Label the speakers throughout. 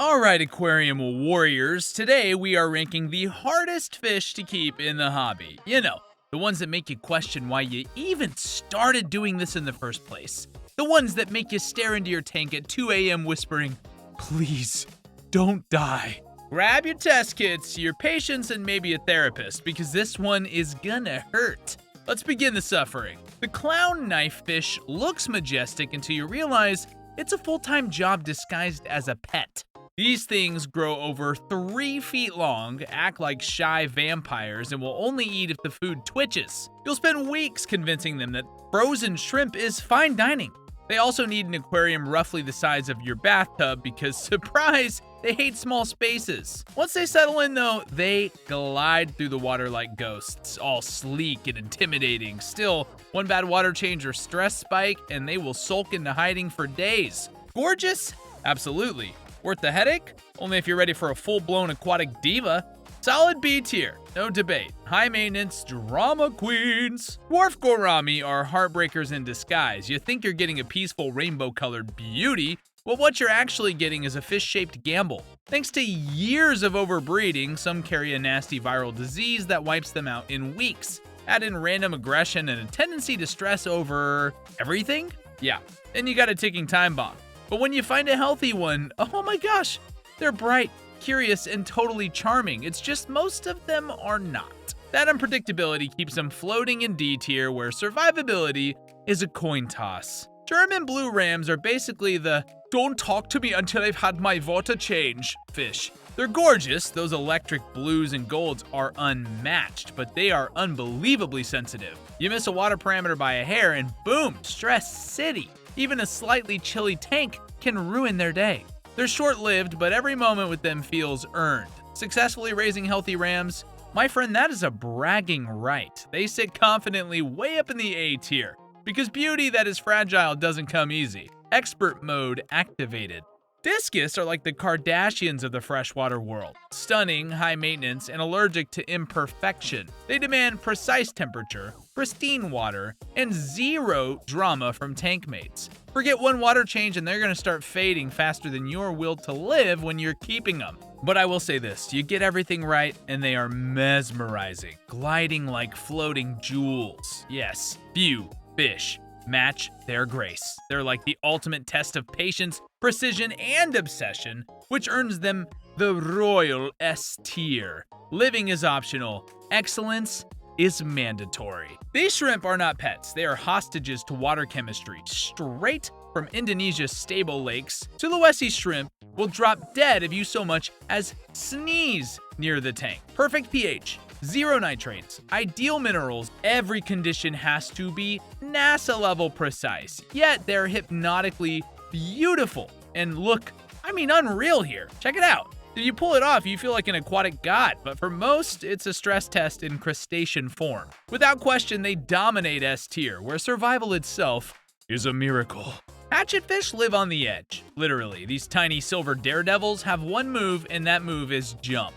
Speaker 1: Alright, aquarium warriors, today we are ranking the hardest fish to keep in the hobby. You know, the ones that make you question why you even started doing this in the first place. The ones that make you stare into your tank at 2 a.m. whispering, "Please, don't die." Grab your test kits, your patience, and maybe a therapist, because this one is gonna hurt. Let's begin the suffering. The clown knife fish looks majestic until you realize it's a full-time job disguised as a pet. These things grow over 3 feet long, act like shy vampires, and will only eat if the food twitches. You'll spend weeks convincing them that frozen shrimp is fine dining. They also need an aquarium roughly the size of your bathtub because, surprise, they hate small spaces. Once they settle in though, they glide through the water like ghosts, all sleek and intimidating. Still, one bad water change or stress spike and they will sulk into hiding for days. Gorgeous? Absolutely. Worth the headache? Only if you're ready for a full-blown aquatic diva. Solid B tier, no debate. High maintenance, drama queens. Dwarf Gourami are heartbreakers in disguise. You think you're getting a peaceful rainbow-colored beauty, well, what you're actually getting is a fish-shaped gamble. Thanks to years of overbreeding, some carry a nasty viral disease that wipes them out in weeks. Add in random aggression and a tendency to stress over everything? Yeah, and you got a ticking time bomb. But when you find a healthy one, oh my gosh, they're bright, curious, and totally charming. It's just most of them are not. That unpredictability keeps them floating in D tier, where survivability is a coin toss. German blue rams are basically the "don't talk to me until I've had my water change" fish. They're gorgeous, those electric blues and golds are unmatched, but they are unbelievably sensitive. You miss a water parameter by a hair and boom, stress city. Even a slightly chilly tank can ruin their day. They're short-lived, but every moment with them feels earned. Successfully raising healthy rams? My friend, that is a bragging right. They sit confidently way up in the A tier, because beauty that is fragile doesn't come easy. Expert mode activated. Discus are like the Kardashians of the freshwater world. Stunning, high maintenance, and allergic to imperfection. They demand precise temperature, pristine water, and zero drama from tank mates. Forget one water change and they're gonna start fading faster than your will to live when you're keeping them. But I will say this, you get everything right and they are mesmerizing, gliding like floating jewels. Yes, few fish match their grace. They're like the ultimate test of patience, precision, and obsession, which earns them the royal S tier. Living is optional. Excellence is mandatory. These shrimp are not pets. They are hostages to water chemistry. Straight from Indonesia's stable lakes, Sulawesi Shrimp will drop dead if you so much as sneeze near the tank. Perfect pH. Zero nitrates, ideal minerals, every condition has to be NASA level precise, yet they're hypnotically beautiful and look, unreal here. Check it out. If you pull it off, you feel like an aquatic god, but for most, it's a stress test in crustacean form. Without question, they dominate S tier, where survival itself is a miracle. Hachetfish live on the edge, literally. These tiny silver daredevils have one move, and that move is jump.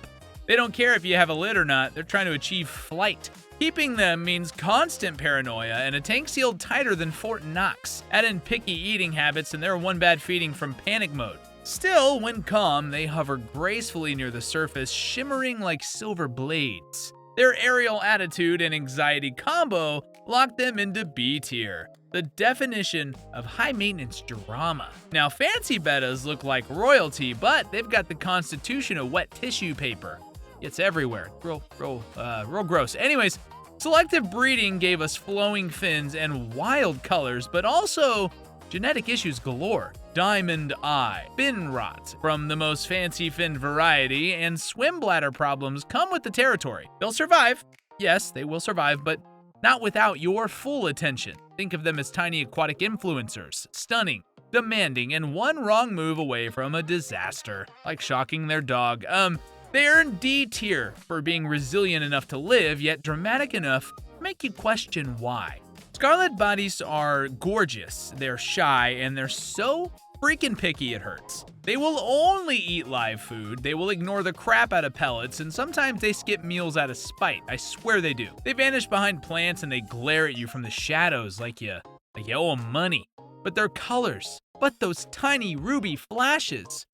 Speaker 1: They don't care if you have a lid or not, they're trying to achieve flight. Keeping them means constant paranoia and a tank sealed tighter than Fort Knox. Add in picky eating habits and they're one bad feeding from panic mode. Still, when calm, they hover gracefully near the surface, shimmering like silver blades. Their aerial attitude and anxiety combo lock them into B tier, the definition of high-maintenance drama. Now, fancy Bettas look like royalty, but they've got the constitution of wet tissue paper. It's everywhere. Real gross. Anyways, selective breeding gave us flowing fins and wild colors, but also genetic issues galore. Diamond eye, fin rot from the most fancy fin variety, and swim bladder problems come with the territory. They'll survive. Yes, they will survive, but not without your full attention. Think of them as tiny aquatic influencers, stunning, demanding, and one wrong move away from a disaster, like shocking their dog. They earn D tier for being resilient enough to live, yet dramatic enough to make you question why. Scarlet Badis are gorgeous, they're shy, and they're so freaking picky it hurts. They will only eat live food, they will ignore the crap out of pellets, and sometimes they skip meals out of spite. I swear they do. They vanish behind plants and they glare at you from the shadows like you owe them money. But their colors, but those tiny ruby flashes,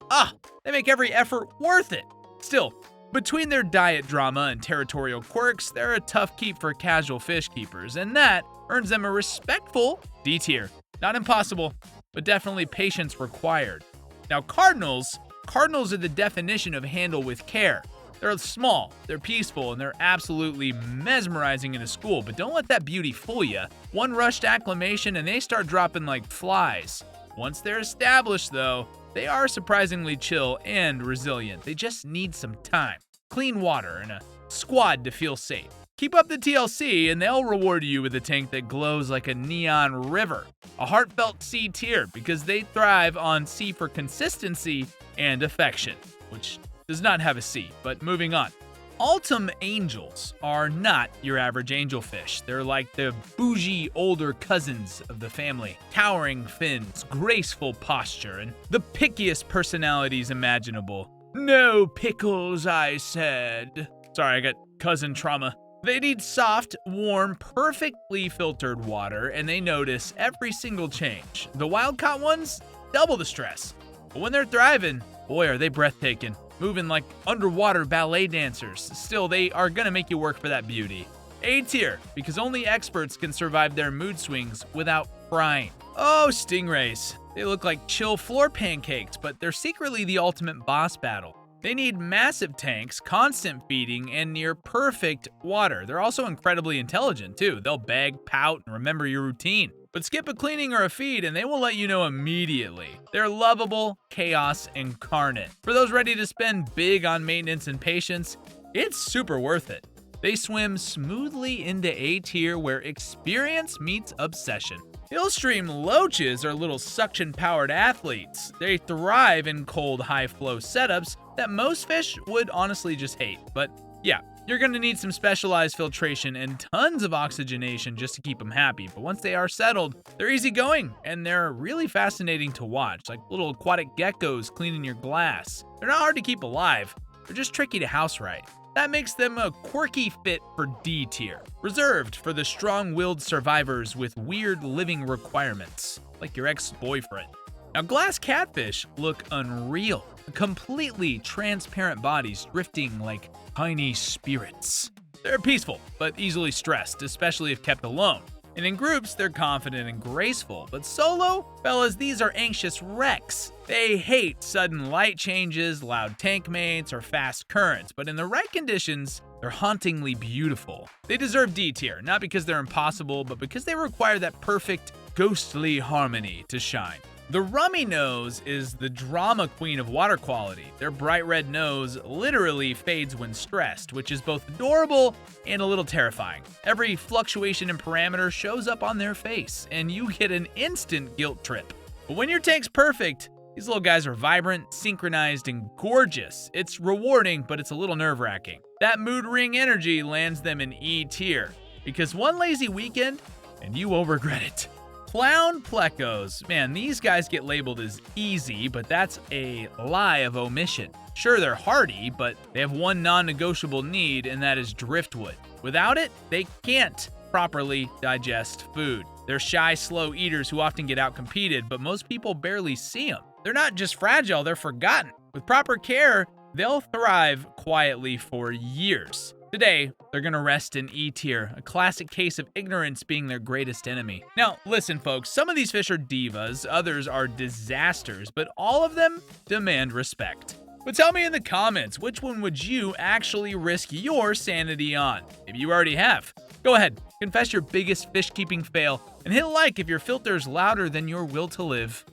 Speaker 1: they make every effort worth it. Still, between their diet drama and territorial quirks, they're a tough keep for casual fish keepers, and that earns them a respectful D tier. Not impossible, but definitely patience required. Now, cardinals are the definition of handle with care. They're small, they're peaceful, and they're absolutely mesmerizing in a school, but don't let that beauty fool you. One rushed acclimation and they start dropping like flies. Once they're established, though, they are surprisingly chill and resilient. They just need some time, clean water, and a squad to feel safe. Keep up the TLC and they'll reward you with a tank that glows like a neon river. A heartfelt C tier because they thrive on C for consistency and affection, which does not have a C, but moving on. Altum Angels are not your average angelfish. They're like the bougie older cousins of the family. Towering fins, graceful posture, and the pickiest personalities imaginable. No pickles, I said. Sorry, I got cousin trauma. They need soft, warm, perfectly filtered water, and they notice every single change. The wild-caught ones, double the stress. But when they're thriving, boy, are they breathtaking. Moving like underwater ballet dancers. Still, they are gonna make you work for that beauty. A tier, because only experts can survive their mood swings without crying. Oh, stingrays. They look like chill floor pancakes, but they're secretly the ultimate boss battle. They need massive tanks, constant feeding, and near perfect water. They're also incredibly intelligent, too. They'll beg, pout, and remember your routine. But skip a cleaning or a feed, and they will let you know immediately. They're lovable, chaos incarnate. For those ready to spend big on maintenance and patience, it's super worth it. They swim smoothly into A tier where experience meets obsession. Hillstream Loaches are little suction-powered athletes. They thrive in cold, high-flow setups that most fish would honestly just hate. But yeah, you're gonna need some specialized filtration and tons of oxygenation just to keep them happy. But once they are settled, they're easygoing and they're really fascinating to watch, like little aquatic geckos cleaning your glass. They're not hard to keep alive, they're just tricky to house right. That makes them a quirky fit for D tier, reserved for the strong-willed survivors with weird living requirements, like your ex-boyfriend. Now, glass catfish look unreal. Completely transparent bodies drifting like tiny spirits. They're peaceful, but easily stressed, especially if kept alone. And in groups, they're confident and graceful. But solo, fellas, these are anxious wrecks. They hate sudden light changes, loud tank mates, or fast currents. But in the right conditions, they're hauntingly beautiful. They deserve D tier, not because they're impossible, but because they require that perfect, ghostly harmony to shine. The Rummynose is the drama queen of water quality. Their bright red nose literally fades when stressed, which is both adorable and a little terrifying. Every fluctuation in parameter shows up on their face, and you get an instant guilt trip. But when your tank's perfect, these little guys are vibrant, synchronized, and gorgeous. It's rewarding, but it's a little nerve-wracking. That mood ring energy lands them in E tier, because one lazy weekend, and you will regret it. Clown Plecos. Man, these guys get labeled as easy, but that's a lie of omission. Sure, they're hardy, but they have one non-negotiable need, and that is driftwood. Without it, they can't properly digest food. They're shy, slow eaters who often get outcompeted, but most people barely see them. They're not just fragile, they're forgotten. With proper care, they'll thrive quietly for years. Today, they're gonna rest in E tier, a classic case of ignorance being their greatest enemy. Now, listen folks, some of these fish are divas, others are disasters, but all of them demand respect. But tell me in the comments, which one would you actually risk your sanity on? Maybe you already have. Go ahead, confess your biggest fish keeping fail, and hit like if your filter's louder than your will to live.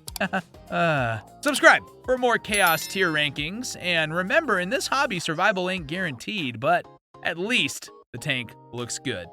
Speaker 1: Subscribe for more chaos tier rankings, and remember, in this hobby, survival ain't guaranteed, but at least the tank looks good.